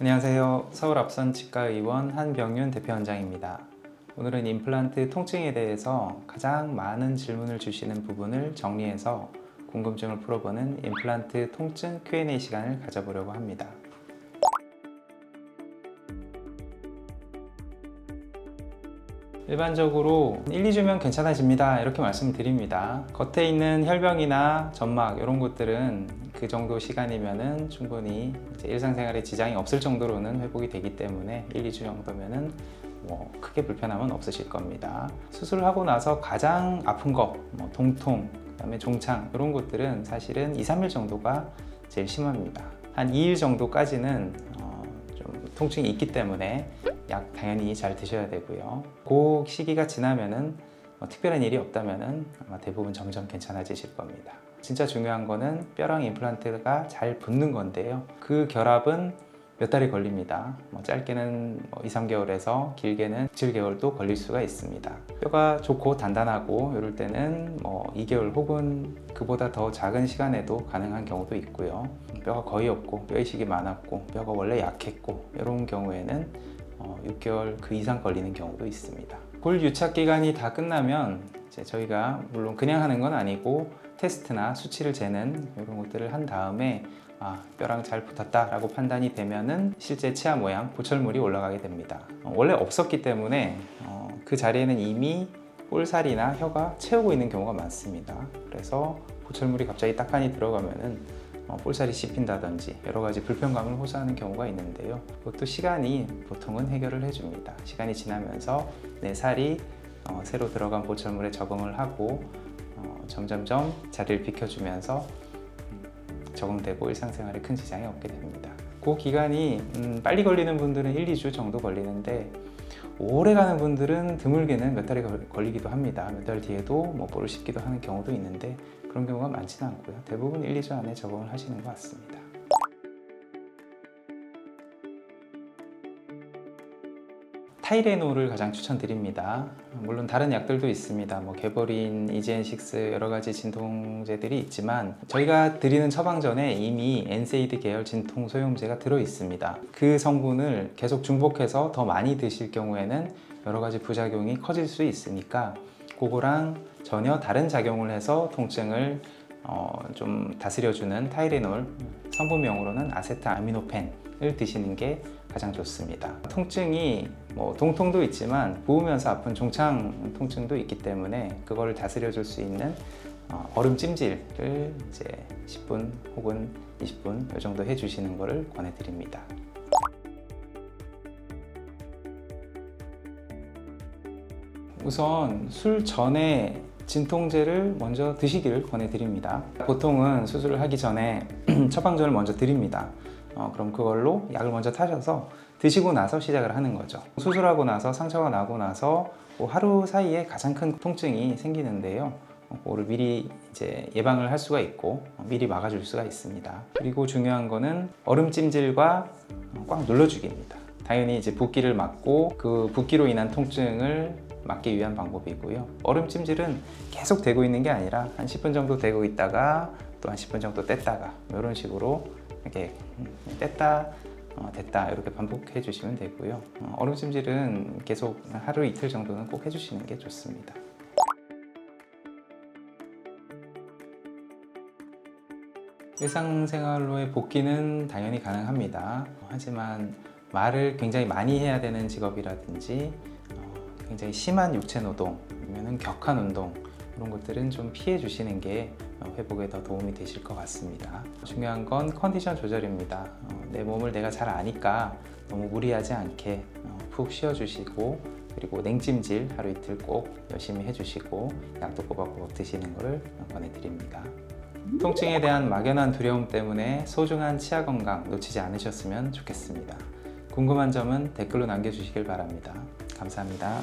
안녕하세요. 서울 앞선치과의원 한병윤 대표원장입니다. 오늘은 임플란트 통증에 대해서 가장 많은 질문을 주시는 부분을 정리해서 궁금증을 풀어보는 임플란트 통증 Q&A 시간을 가져보려고 합니다. 일반적으로 1, 2주면 괜찮아집니다 이렇게 말씀드립니다. 겉에 있는 혈병이나 점막 이런 것들은 그 정도 시간이면은 충분히 이제 일상생활에 지장이 없을 정도로는 회복이 되기 때문에 1, 2주 정도면은 크게 불편함은 없으실 겁니다. 수술을 하고 나서 가장 아픈 거, 동통, 그다음에 종창 이런 것들은 사실은 2, 3일 정도가 제일 심합니다. 한 2일 정도까지는 좀 통증이 있기 때문에 약 당연히 잘 드셔야 되고요. 그 시기가 지나면은 특별한 일이 없다면은 아마 대부분 점점 괜찮아지실 겁니다. 진짜 중요한 거는 뼈랑 임플란트가 잘 붙는 건데요. 그 결합은 몇 달이 걸립니다. 짧게는 2, 3개월에서 길게는 7개월도 걸릴 수가 있습니다. 뼈가 좋고 단단하고 이럴 때는 2개월 혹은 그보다 더 작은 시간에도 가능한 경우도 있고요. 뼈가 거의 없고 뼈 이식이 많았고 뼈가 원래 약했고 이런 경우에는 6개월 그 이상 걸리는 경우도 있습니다. 골 유착 기간이 다 끝나면 이제 저희가 물론 그냥 하는 건 아니고 테스트나 수치를 재는 이런 것들을 한 다음에 뼈랑 잘 붙었다 라고 판단이 되면은 실제 치아 모양 보철물이 올라가게 됩니다. 원래 없었기 때문에 그 자리에는 이미 볼살이나 혀가 채우고 있는 경우가 많습니다. 그래서 보철물이 갑자기 딱하니 들어가면은 볼살이 씹힌다든지 여러 가지 불편감을 호소하는 경우가 있는데요. 그것도 시간이 보통은 해결을 해줍니다. 시간이 지나면서 내 살이 새로 들어간 보철물에 적응을 하고 점점점 자리를 비켜주면서 적응되고 일상생활에 큰 지장이 없게 됩니다. 그 기간이 빨리 걸리는 분들은 1, 2주 정도 걸리는데 오래 가는 분들은 드물게는 몇 달이 걸리기도 합니다. 몇 달 뒤에도 볼을 씹기도 하는 경우도 있는데 그런 경우가 많지는 않고요. 대부분 1, 2주 안에 적응을 하시는 것 같습니다. 타이레놀을 가장 추천드립니다. 물론 다른 약들도 있습니다. 개보린, 이지엔6 여러 가지 진통제들이 있지만 저희가 드리는 처방전에 이미 엔세이드 계열 진통 소염제가 들어 있습니다. 그 성분을 계속 중복해서 더 많이 드실 경우에는 여러 가지 부작용이 커질 수 있으니까 그거랑 전혀 다른 작용을 해서 통증을 좀 다스려주는 타이레놀, 성분명으로는 아세트아미노펜을 드시는 게 가장 좋습니다. 통증이 동통도 있지만 부으면서 아픈 종창 통증도 있기 때문에 그거를 다스려 줄 수 있는 얼음 찜질을 이제 10분 혹은 20분 이 정도 해주시는 것을 권해드립니다. 우선 술 전에 진통제를 먼저 드시기를 권해드립니다. 보통은 수술을 하기 전에 처방전을 먼저 드립니다. 그럼 그걸로 약을 먼저 타셔서 드시고 나서 시작을 하는 거죠. 수술하고 나서 상처가 나고 나서 하루 사이에 가장 큰 통증이 생기는데요. 그거를 미리 이제 예방을 할 수가 있고 미리 막아줄 수가 있습니다. 그리고 중요한 거는 얼음 찜질과 꽉 눌러주기입니다. 당연히 이제 붓기를 막고 그 붓기로 인한 통증을 막기 위한 방법이고요. 얼음 찜질은 계속 되고 있는 게 아니라 한 10분 정도 되고 있다가 또 한 10분 정도 뗐다가 이런 식으로 이렇게 뗐다 됐다 이렇게 반복해 주시면 되고요. 얼음 찜질은 계속 하루 이틀 정도는 꼭 해주시는 게 좋습니다. 일상생활로의 복귀는 당연히 가능합니다. 하지만 말을 굉장히 많이 해야 되는 직업이라든지 굉장히 심한 육체 노동 아니면 격한 운동 이런 것들은 좀 피해 주시는 게 회복에 더 도움이 되실 것 같습니다. 중요한 건 컨디션 조절입니다. 내 몸을 내가 잘 아니까 너무 무리하지 않게 푹 쉬어주시고 그리고 냉찜질 하루 이틀 꼭 열심히 해주시고 약도 꼬박꼬박 드시는 것을 권해드립니다. 통증에 대한 막연한 두려움 때문에 소중한 치아 건강 놓치지 않으셨으면 좋겠습니다. 궁금한 점은 댓글로 남겨주시길 바랍니다. 감사합니다.